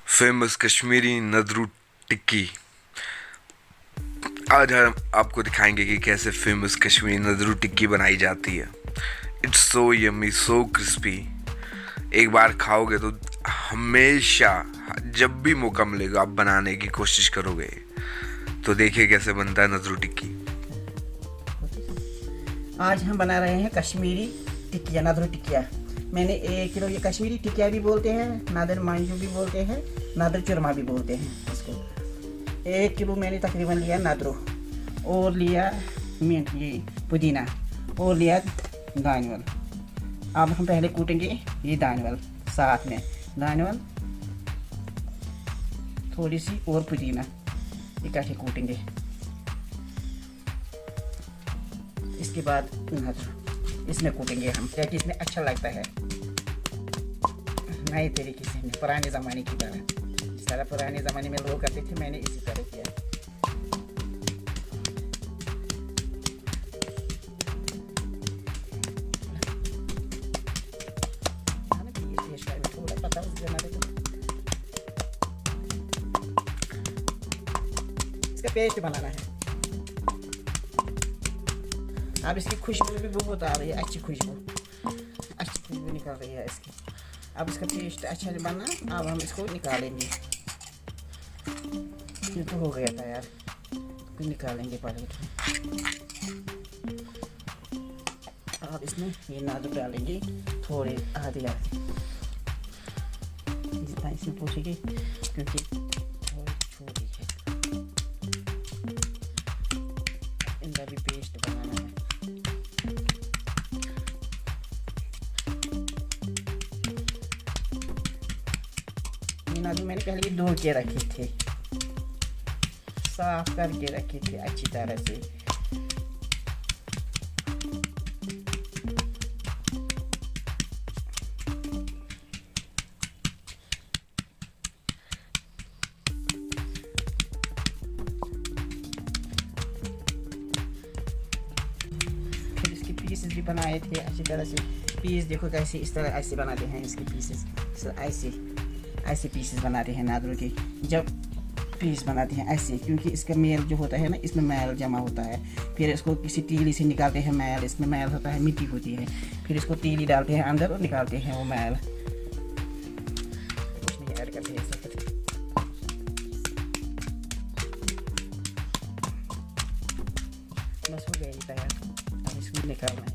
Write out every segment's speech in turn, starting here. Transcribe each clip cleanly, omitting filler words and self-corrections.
Famous Kashmiri नदरू टिक्की। आज हम आपको दिखाएंगे कि कैसे फेमस कश्मीरी नदरू टिक्की बनाई जाती है। It's so yummy, so crispy. एक बार खाओगे तो हमेशा, जब भी मौका मिलेगा, आप बनाने की कोशिश करोगे। तो देखिए कैसे बनता है नदरू टिक्की। आज हम बना रहे हैं कश्मीरी टिक्किया, नादरू टिक्किया। मैंने 1 किलो, ये कश्मीरी टिक्किया भी बोलते हैं, नादर मांजू भी बोलते हैं, नादर चुरमा भी बोलते हैं इसको। 1 किलो मैंने तकरीबन लिया नादरू, और लिया मिंट, ये पुदीना, और लिया दानवल। अब हम पहले कूटेंगे ये दानवल, साथ में दानवल, थोड़ी सी और पुदीना इकट्ठे कूटेंगे। इसके बाद नादरू इसमें कूटेंगे हम, क्योंकि इसमें अच्छा लगता है नए तरीके से, पुराने ज़माने की तरह। जिस तरह पुराने ज़माने में लोग करते थे, मैंने इसी तरह किया। इसका पेस्ट बनाना है। अब इसकी खुशबू भी बहुत आ रही है, अच्छी खुशबू निकल रही है इसकी। अब इसका पेस्ट अच्छा बना, अब हम इसको निकालेंगे। ये तो हो गया था यार, निकालेंगे पहले। अब इसमें ये नादरू डालेंगे, थोड़े आधे जितना इसमें पूछेगी, क्योंकि थोड़ी छोटी है। इनका भी पेस्ट बनाना है। नादरू मैंने पहले धो के रखे थे, साफ करके रखे थे अच्छी तरह से। फिर इसके पीसेस भी बनाए थे अच्छी तरह से। पीस देखो कैसे, इस तरह ऐसे बनाते हैं इसके पीसेस, ऐसे पीसेस बनाते हैं नादरू के। जब पीस बनाते हैं ऐसे, क्योंकि इसका मेल जो होता है ना, इसमें मैल जमा होता है। फिर इसको किसी तीली से निकालते हैं मैल, इसमें मैल होता है, मिट्टी होती है। फिर इसको तीली डालते हैं अंदर और निकालते हैं वो मैल। कुछ नहीं ऐड करते हैं इस वक्त। बस हो गया ये तैयार, अब इसको निकालना है।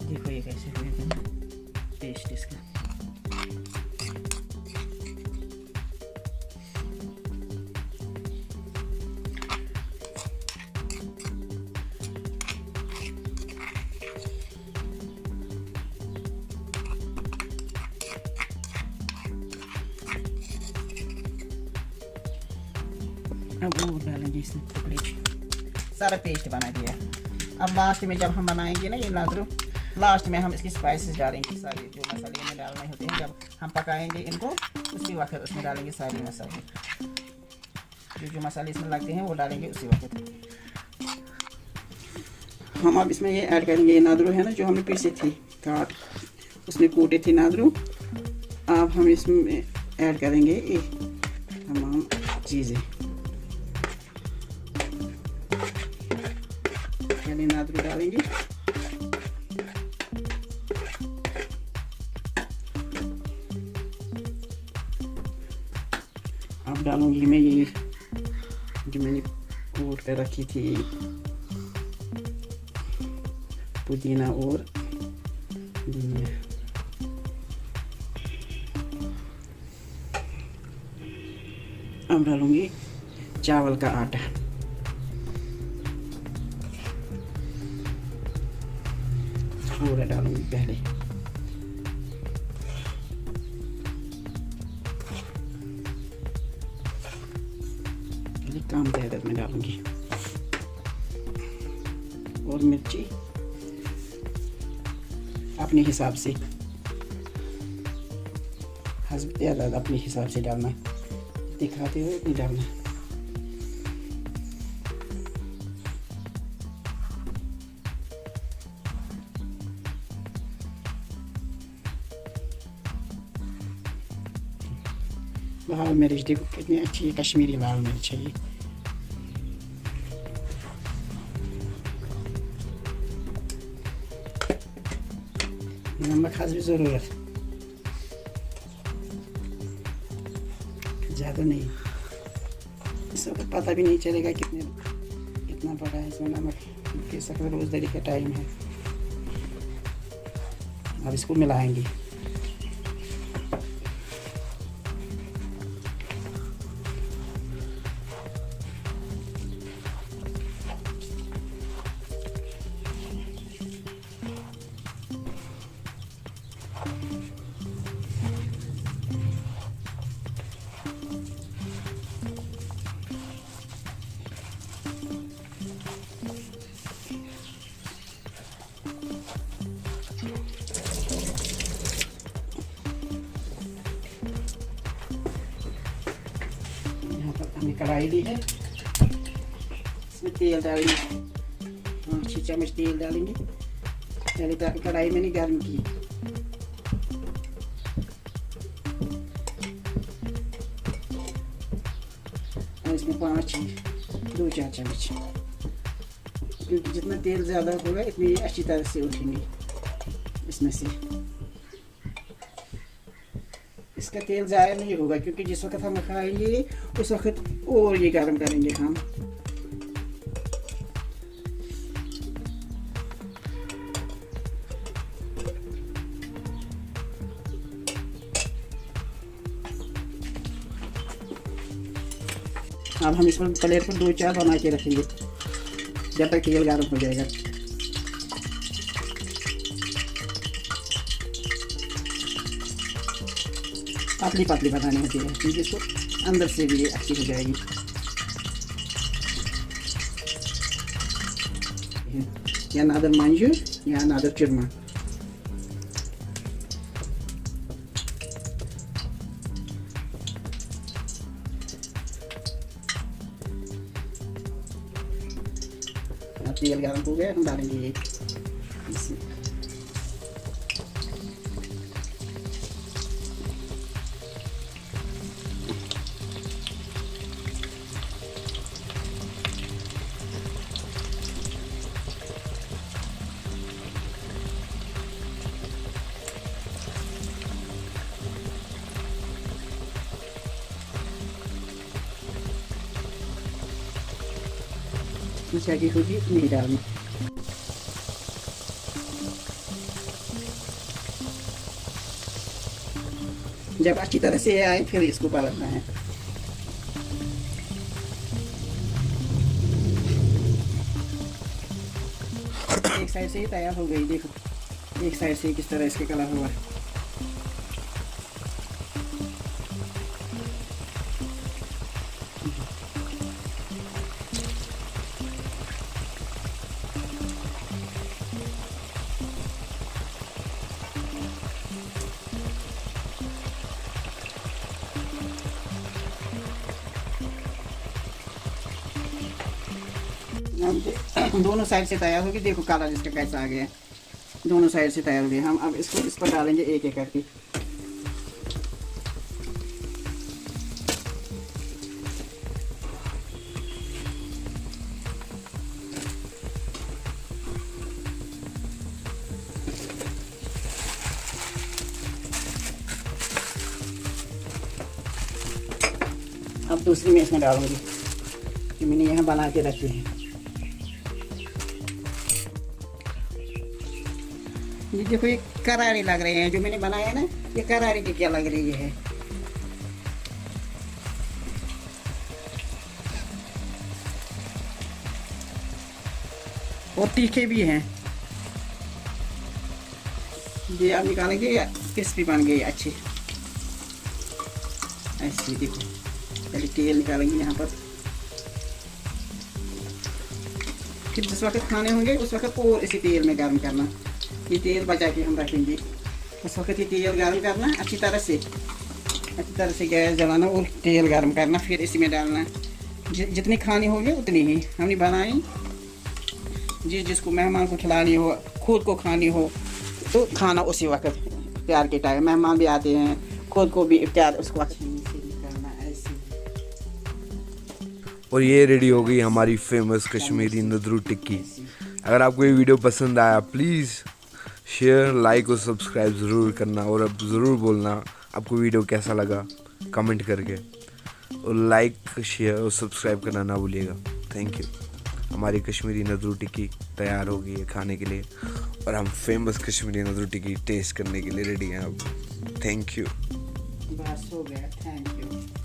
देखो ये कैसे हुए टेस्ट इसका। अब वो डालेंगे इसमें टुकड़े, सारा पेस्ट बना दिया। अब लास्ट में जब हम बनाएंगे ना ये नादरू, लास्ट में हम इसकी स्पाइसेस डालेंगे सारे, जो मसाले में डालने होते हैं। जब हम पकाएंगे इनको, उसी वक्त उसमें डालेंगे सारे मसाले, जो मसाले इसमें लगते हैं वो डालेंगे उसी वक्त। हम अब इसमें ये ऐड करेंगे, ये नादरू है ना जो हमने पीसे थे काट, उसमें कूटे थे नादरू। अब हम इसमें ऐड करेंगे ये तमाम चीज़ें। पहले नादरू डालेंगे, अब डालूंगी मैं ये जो मैंने कूट कर रखी थी पुदीना और धनिया। अब डालूंगी चावल का आटा, पूरा डालूंगी पहले। कम तादाद में डालूंगी, और मिर्ची अपने हिसाब से, हस्ब तादाद अपने हिसाब से डालना, दिखाते हुए नहीं डालना। लाल मिर्च देखो कितनी अच्छी कश्मीरी लाल मिर्च है ये। नमक हस्ब ज़रूरत, ज़्यादा नहीं। इस वक्त पता भी नहीं चलेगा कितना पड़ा है इसमें नमक। इस वक्त रोज़दारी का टाइम है। अब इसको मिलाएंगे। हमने कढ़ाई ली है, इसमें तेल डालेंगे। 6 चम्मच तेल डालेंगे। पहले कढ़ाई मैंने गर्म की। और इसमें 2-4 चम्मच, क्योंकि जितना तेल ज़्यादा होगा इतनी अच्छी तरह से उठेंगे इसमें से। इसका तेल ज़ाया नहीं होगा, क्योंकि जिस वक्त हम खाएंगे उस वक्त और ये गर्म करेंगे हम। अब हम इसमें प्लेट पर 2-4 बना के रखेंगे जब तक तेल गर्म हो जाएगा। पतली पतली बनानी होती है, क्योंकि इसको अंदर से भी अच्छी हो जाएगी। या नादर मंजू या नादर चुरमा। तेल गर्म हो गया, हम डालेंगे ये इसमें। की होगी नहीं डालनी। जब अच्छी तरह से आए फिर इसको पलटना है। एक साइड से ही तैयार हो गई, देखो एक साइड से किस तरह इसके कलर हुआ। दोनों साइड से तैयार होगी, देखो कलर इसका कैसा आ गया है। दोनों साइड से तैयार हो गया। हम अब इसको इस पर डालेंगे एक एक करके। अब दूसरी मैं इसमें डालूंगी कि मैंने यहाँ बना के रखी है। ये देखो ये करारी लग रहे हैं जो मैंने बनाया है ना, ये करारी की क्या लग रही है। और तीखे भी हैं। ये आप निकालेंगे या क्रिस्पी बन गए अच्छे। ऐसे देखो, पहले तेल निकालेंगे यहाँ पर, फिर जिस वक्त खाने होंगे उस वक्त और इसी तेल में गर्म करना। ये तेल बचा के हम रखेंगे, उस वक्त ये तेल गर्म करना अच्छी तरह से गैस जलाना और तेल गर्म करना, फिर इसी में डालना। जितनी खानी होगी उतनी ही हमने बनाई। जिसको मेहमान को खिलानी हो, खुद को खानी हो तो खाना उसी वक्त प्यार के टाइम। मेहमान भी आते हैं, खुद को भी प्यार उसको अच्छी से और ये रेडी हो गई हमारी फेमस कश्मीरी नदरू टिक्की। अगर आपको ये वीडियो पसंद आया प्लीज़ शेयर, लाइक और सब्सक्राइब ज़रूर करना, और अब ज़रूर बोलना आपको वीडियो कैसा लगा कमेंट करके, और लाइक शेयर और सब्सक्राइब करना ना भूलिएगा। Thank you. हमारी कश्मीरी नदरू टिक्की तैयार हो गई है खाने के लिए, और हम फेमस कश्मीरी नदरू टिक्की टेस्ट करने के लिए रेडी हैं अब। Thank you. बस हो गया, थैंक यू।